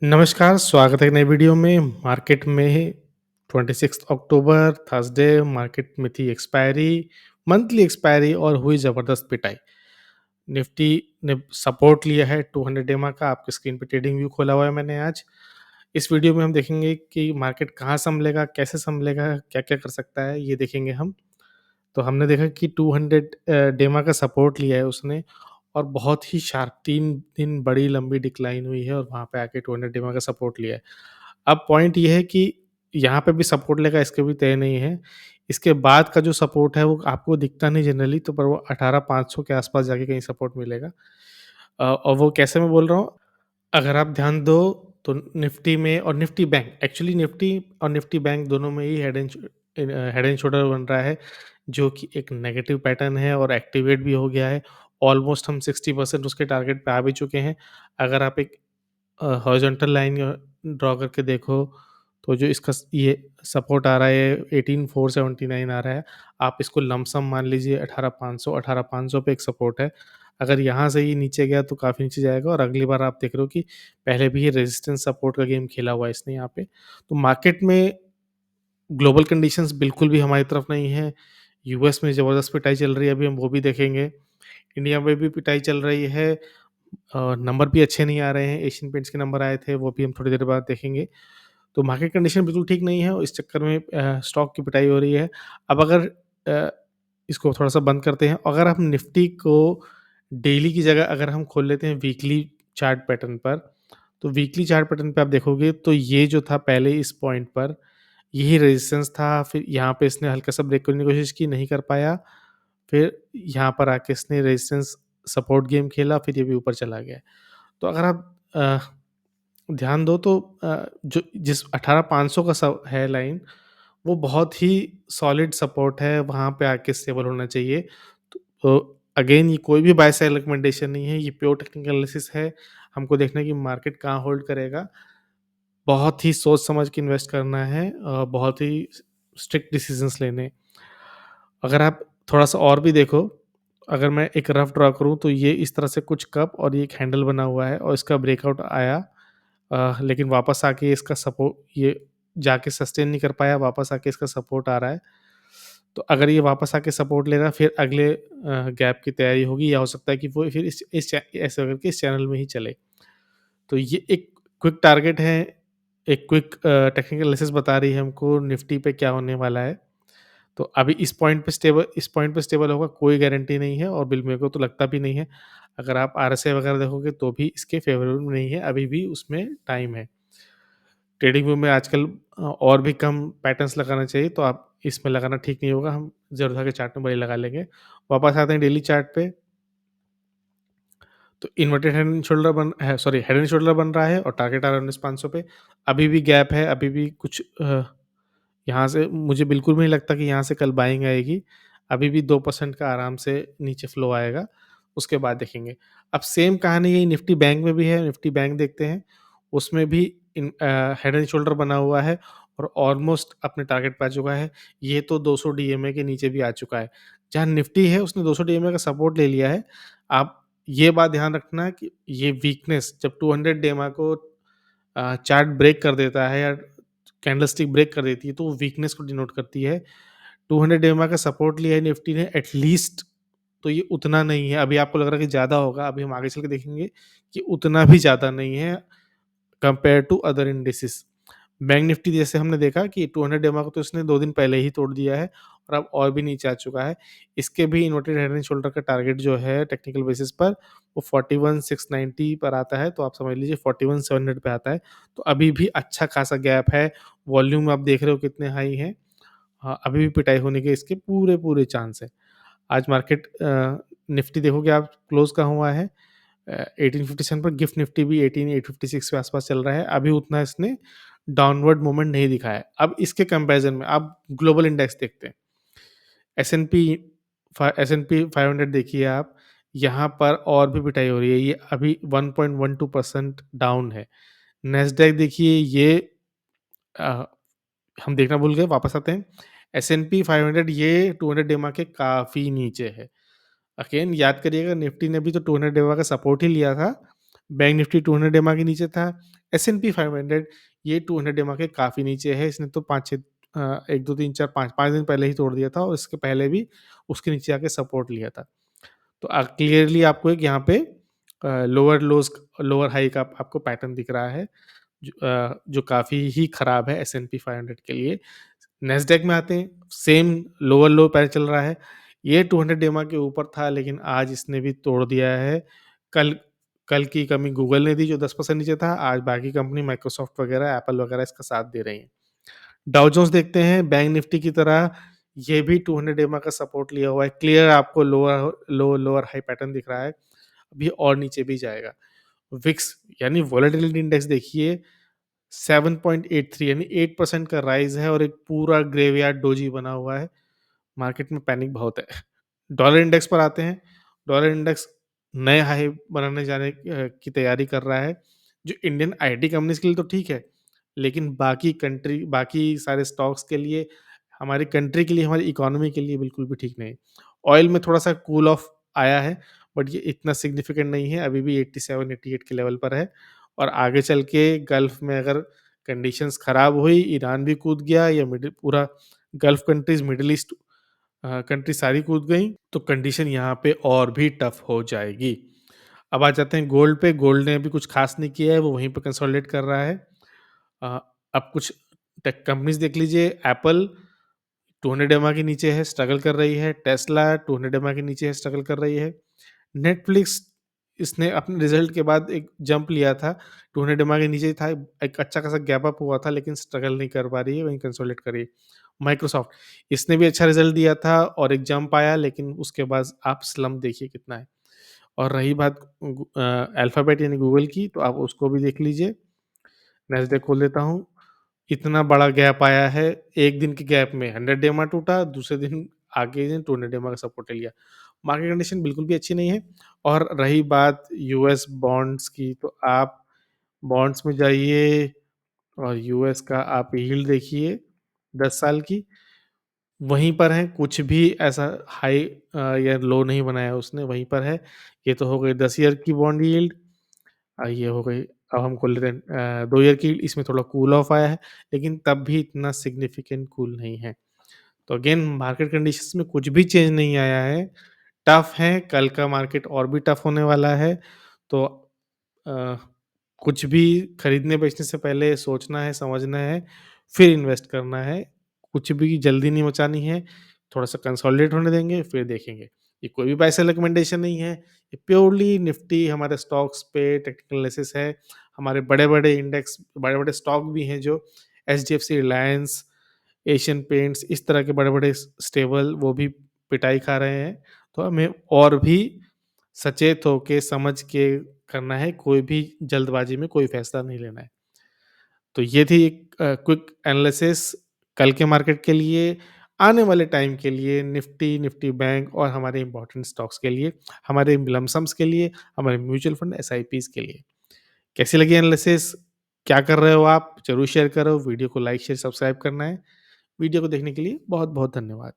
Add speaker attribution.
Speaker 1: नमस्कार, स्वागत है एक नई वीडियो में। मार्केट में 26 अक्टूबर थर्सडे मार्केट में थी एक्सपायरी, मंथली एक्सपायरी और हुई ज़बरदस्त पिटाई। निफ्टी ने सपोर्ट लिया है 200 डेमा का, आपकी स्क्रीन पे ट्रेडिंग व्यू खोला हुआ है मैंने आज। इस वीडियो में हम देखेंगे कि मार्केट कहाँ सँभलेगा, कैसे सँभलेगा, क्या-क्या कर सकता है, ये देखेंगे हम। तो हमने देखा कि 200 डेमा का सपोर्ट लिया है उसने और बहुत ही शार्प 3 दिन बड़ी लंबी डिक्लाइन हुई है और वहाँ पे आके 200 डेमा का सपोर्ट लिया है। अब पॉइंट ये है कि यहाँ पे भी सपोर्ट लेगा, इसके भी तय नहीं है। इसके बाद का जो सपोर्ट है वो आपको दिखता नहीं जनरली, तो पर वो 18,500 के आस-पास जाके कहीं सपोर्ट मिलेगा। और वो कैसे मैं बोल रहा हूँ, अगर आप ध्यान दो तो निफ्टी में और निफ्टी बैंक, एक्चुअली निफ्टी और निफ्टी बैंक दोनों में ही हेड एंड शोल्डर बन रहा है, जो कि एक नेगेटिव पैटर्न है और एक्टिवेट भी हो गया है। ऑलमोस्ट हम 60% उसके टारगेट पे आ भी चुके हैं। अगर आप एक हॉरिज़ॉन्टल लाइन ड्रॉ करके देखो, तो जो इसका ये सपोर्ट आ रहा है 18,479 आ रहा है। आप इसको लमसम मान लीजिए 18,500, 18,500 पे एक सपोर्ट है। अगर यहाँ से ये नीचे गया तो काफ़ी नीचे जाएगा और अगली बार आप देख रहे हो कि पहले भी ये रेजिस्टेंस सपोर्ट का गेम खेला हुआ है इसने यहाँ पे। तो मार्केट में ग्लोबल कंडीशंस बिल्कुल भी हमारी तरफ नहीं है। यूएस में ज़बरदस्त पिटाई चल रही है, अभी हम वो भी देखेंगे। इंडिया में भी पिटाई चल रही है। नंबर भी अच्छे नहीं आ रहे हैं, एशियन पेंट्स के नंबर आए थे, वो भी हम थोड़ी देर बाद देखेंगे। तो मार्केट कंडीशन बिल्कुल ठीक नहीं है और इस चक्कर में स्टॉक की पिटाई हो रही है। अब अगर अ, इसको थोड़ा-सा बंद करते हैं, अगर हम निफ्टी को डेली की जगह अगर हम खोल लेते हैं वीकली चार्ट पैटर्न पर, तो वीकली चार्ट पैटर्न पे आप देखोगे तो ये जो था पहले इस पॉइंट पर, यही रेजिस्टेंस था, फिर यहाँ पे इसने हल्का-सा ब्रेक करने की कोशिश की, नहीं कर पाया। फिर यहाँ पर आके इसने रेजिस्टेंस सपोर्ट गेम खेला, फिर ये भी ऊपर चला गया। तो अगर आप ध्यान दो तो जो जिस 18,500 का है लाइन, वो बहुत ही सॉलिड सपोर्ट है, वहाँ पे आके स्टेबल होना चाहिए। तो अगेन ये कोई भी बाय सेल रिकमेंडेशन नहीं है, ये प्योर टेक्निकल एनालिसिस है। हमको देखना है कि मार्केट कहाँ होल्ड करेगा। बहुत ही सोच समझ के इन्वेस्ट करना है, बहुत ही स्ट्रिक्ट डिसीजंस लेने। अगर आप थोड़ा-सा और भी देखो, अगर मैं एक रफ ड्रा करूँ तो ये इस तरह से कुछ कप और ये एक हैंडल बना हुआ है और इसका ब्रेकआउट आया, लेकिन वापस आके इसका ये जाके सस्टेन नहीं कर पाया, वापस आके इसका सपोर्ट आ रहा है। तो अगर ये वापस आके सपोर्ट ले रहा है, फिर अगले गैप की तैयारी होगी, या हो सकता है कि वो फिर इस चे ऐसे करके इस चैनल में ही चले। तो ये एक क्विक टारगेट है, एक क्विक टेक्निकल एनालिसिस बता रही है हमको निफ्टी पे क्या होने वाला है। तो अभी इस पॉइंट पे स्टेबल होगा, कोई गारंटी नहीं है और मेरे को तो लगता भी नहीं है। अगर आप आरएसआई वगैरह देखोगे तो भी इसके फेवरेबल नहीं है, अभी भी उसमें टाइम है। ट्रेडिंग व्यू में आजकल और भी कम पैटर्न्स लगाना चाहिए, तो आप इसमें लगाना ठीक नहीं होगा, हम ज़रूरत के चार्ट में वही लगा लेंगे। वापस आते हैं डेली चार्ट पे, तो inverted head and shoulder head and shoulder बन रहा है और टारगेट आ रहा है 19,500 पे। अभी भी गैप है, अभी भी कुछ यहाँ से मुझे बिल्कुल भी नहीं लगता कि यहाँ से कल बाइंग आएगी। अभी भी 2% का आराम से नीचे फ्लो आएगा, उसके बाद देखेंगे। अब सेम कहानी यही निफ्टी बैंक में भी है, निफ्टी बैंक देखते हैं। उसमें भी हेड एंड शोल्डर बना हुआ है और ऑलमोस्ट अपने टारगेट पे आ चुका है। ये तो 200 डीएमए के नीचे भी आ चुका है। जहाँ निफ्टी है उसने 200 डीएमए का सपोर्ट ले लिया है। आप ये बात ध्यान रखना कि ये वीकनेस जब 200 डेमा को चार्ट ब्रेक कर देता है या कैंडलस्टिक ब्रेक कर देती है, तो वो वीकनेस को डिनोट करती है। 200 ईएमए का सपोर्ट लिया है निफ्टी ने एटलीस्ट, तो ये उतना नहीं है। अभी आपको लग रहा है कि ज़्यादा होगा, अभी हम आगे चल के देखेंगे कि उतना भी ज़्यादा नहीं है compare to other indices. Bank Nifty जैसे हमने देखा कि 200 ईएमए को तो इसने 2 दिन पहले ही तोड़ दिया है और अब और भी नीचे आ चुका है। इसके भी इन्वर्टेड हेड एंड शोल्डर का टारगेट जो है टेक्निकल बेसिस पर, वो 41,690 पर आता है, तो आप समझ लीजिए 41,700 पे आता है। तो अभी भी अच्छा खासा गैप है। वॉल्यूम आप देख रहे हो कितने हाई हैं। हाँ, अभी भी पिटाई होने के इसके पूरे-पूरे चांस हैं। आज मार्केट निफ्टी देखोगे आप क्लोज़ कहाँ हुआ है, 1857 पर, गिफ्ट निफ्टी भी 18,856 के आस-पास चल रहा है। अभी उतना इसने डाउनवर्ड मूवमेंट नहीं दिखाया है। अब इसके कंपैरिज़न में आप ग्लोबल इंडेक्स देखते हैं। एस-एन-पी एस-एन-पी 500 देखिए आप, यहाँ पर और भी पिटाई हो रही है। ये अभी 1.12% डाउन है। नैस्डैक देखिए, ये अ, हम देखना भूल गए, वापस आते हैं। एस-एन-पी 500 ये 200 डेमा के काफ़ी नीचे है। अगेन याद करिएगा, निफ्टी ने भी तो 200 डेमा का सपोर्ट ही लिया था। बैंक निफ्टी 200 EMA के नीचे था। एस-एंड-पी 500 ये 200 EMA के काफ़ी नीचे है। इसने तो 5-6 1, 2, 3, 4, 5 दिन पहले ही तोड़ दिया था और इसके पहले भी उसके नीचे आके सपोर्ट लिया था। तो क्लियरली आपको एक यहाँ पे लोअर लोज़ लोअर हाई का आपको पैटर्न दिख रहा है, जो काफ़ी ही खराब है एस-एंड-पी 500 के लिए। नैस्डैक में आते हैं, सेम लोअर लो पैर चल रहा है। ये 200 डेमा के ऊपर था लेकिन आज इसने भी तोड़ दिया है। कल कल की कमी गूगल ने दी जो 10% नीचे था, आज बाकी कंपनी माइक्रोसॉफ्ट वगैरह, एप्पल वगैरह इसका साथ दे रही हैं। डाउ जोन्स देखते हैं, बैंक निफ्टी की तरह ये भी 200 डेमा का सपोर्ट लिया हुआ है। क्लियर आपको लोअर हाई पैटर्न दिख रहा है। अभी और नीचे भी जाएगा। विक्स यानी वोलेटिलिटी इंडेक्स देखिए 7.83 यानी 8% का राइज़ है और एक पूरा ग्रेवयार्ड डोजी बना हुआ है। मार्केट में पैनिक बहुत है। डॉलर इंडेक्स पर आते हैं। डॉलर इंडेक्स नए हाई बनाने जाने की तैयारी कर रहा है, जो इंडियन आईटी कंपनीज़ के लिए तो ठीक है, लेकिन बाकी सारे स्टॉक्स के लिए, हमारी कंट्री के लिए, हमारी इकोनॉमी के लिए बिल्कुल भी ठीक नहीं। ऑयल में थोड़ा-सा कूल ऑफ आया है, बट ये इतना सिग्निफिकेंट नहीं है, अभी भी 87-88 के लेवल पर है और आगे चल के गल्फ़ में अगर कंडीशंस खराब हुई, ईरान भी कूद गया या मिडिल पूरा gulf countries, middle east country सारी कूद गई, तो कंडीशन यहाँ पे और भी टफ हो जाएगी। अब आ जाते हैं गोल्ड पे, गोल्ड ने अभी कुछ खास नहीं किया है, वो वहीं पे कंसोलिडेट कर रहा है। अ, अब कुछ टेक कंपनीज़ देख लीजिए, एप्पल 200 EMA के नीचे है, स्ट्रगल कर रही है। टेस्ला 200 EMA के नीचे है, स्ट्रगल कर रही है। नेटफ्लिक्स इसने अपने रिज़ल्ट के बाद एक जंप लिया था, 200 EMA के नीचे ही था, एक अच्छा खासा गैप अप हुआ था लेकिन स्ट्रगल नहीं कर पा रही है, वहीं कंसोलिडेट कर रही है। माइक्रोसॉफ्ट इसने भी अच्छा रिज़ल्ट दिया था और एक जंप आया लेकिन उसके बाद आप स्लम्प देखिए कितना है। और रही बात अल्फ़ाबेट यानी गूगल की, तो आप उसको भी देख लीजिए। नैस्डैक खोल देता हूँ, इतना बड़ा गैप आया है, 1 दिन के गैप में 100 डेमा टूटा, दूसरे दिन आगे दिन 200 डेमा का सपोर्ट ले लिया। मार्केट कंडीशन बिल्कुल भी अच्छी नहीं है और रही बात यूएस बॉन्ड्स की, तो आप बॉन्ड्स में जाइए और यूएस का आप यील्ड देखिए 10 साल की, वहीं पर है, कुछ भी ऐसा हाई या लो नहीं बनाया उसने, वहीं पर है। ये तो हो गई 10 ईयर की बॉन्ड यील्ड, ये हो गई। अब हम खोल लेते हैं 2 ईयर की, इसमें थोड़ा कूल ऑफ आया है, लेकिन तब भी इतना सिग्निफिकेंट कूल नहीं है। तो अगेन मार्केट कंडीशंस में कुछ भी चेंज नहीं आया है, टफ है, कल का मार्केट और भी टफ होने वाला है। तो अ, कुछ भी खरीदने-बेचने से पहले सोचना है, समझना है, फिर इन्वेस्ट करना है। कुछ भी जल्दी नहीं मचानी है, थोड़ा-सा कंसोलिडेट होने देंगे, फिर देखेंगे। ये कोई भी बाय सेल रिकमेंडेशन नहीं है, ये प्योरली निफ्टी हमारे स्टॉक्स पे टेक्निकल एनालिसिस है। हमारे बड़े-बड़े इंडेक्स, बड़े-बड़े स्टॉक भी हैं जो एचडीएफसी, रिलायंस, एशियन पेंट्स, इस तरह के बड़े-बड़े स्टेबल, वो भी पिटाई खा रहे हैं। तो हमें और भी सचेत होके, समझ के करना है, कोई भी जल्दबाजी में कोई फैसला नहीं लेना है। तो ये थी एक क्विक एनालिसिस कल के मार्केट के लिए, आने वाले टाइम के लिए, निफ्टी, निफ्टी बैंक और हमारे इम्पोर्टेंट स्टॉक्स के लिए, हमारे लमसम्स के लिए, हमारे म्यूचुअल फंड एसआईपीज़ के लिए। कैसी लगी एनालिसिस? क्या कर रहे हो आप? ज़रूर शेयर करो, वीडियो को लाइक, शेयर, सब्सक्राइब करना है। वीडियो को देखने के लिए बहुत-बहुत धन्यवाद।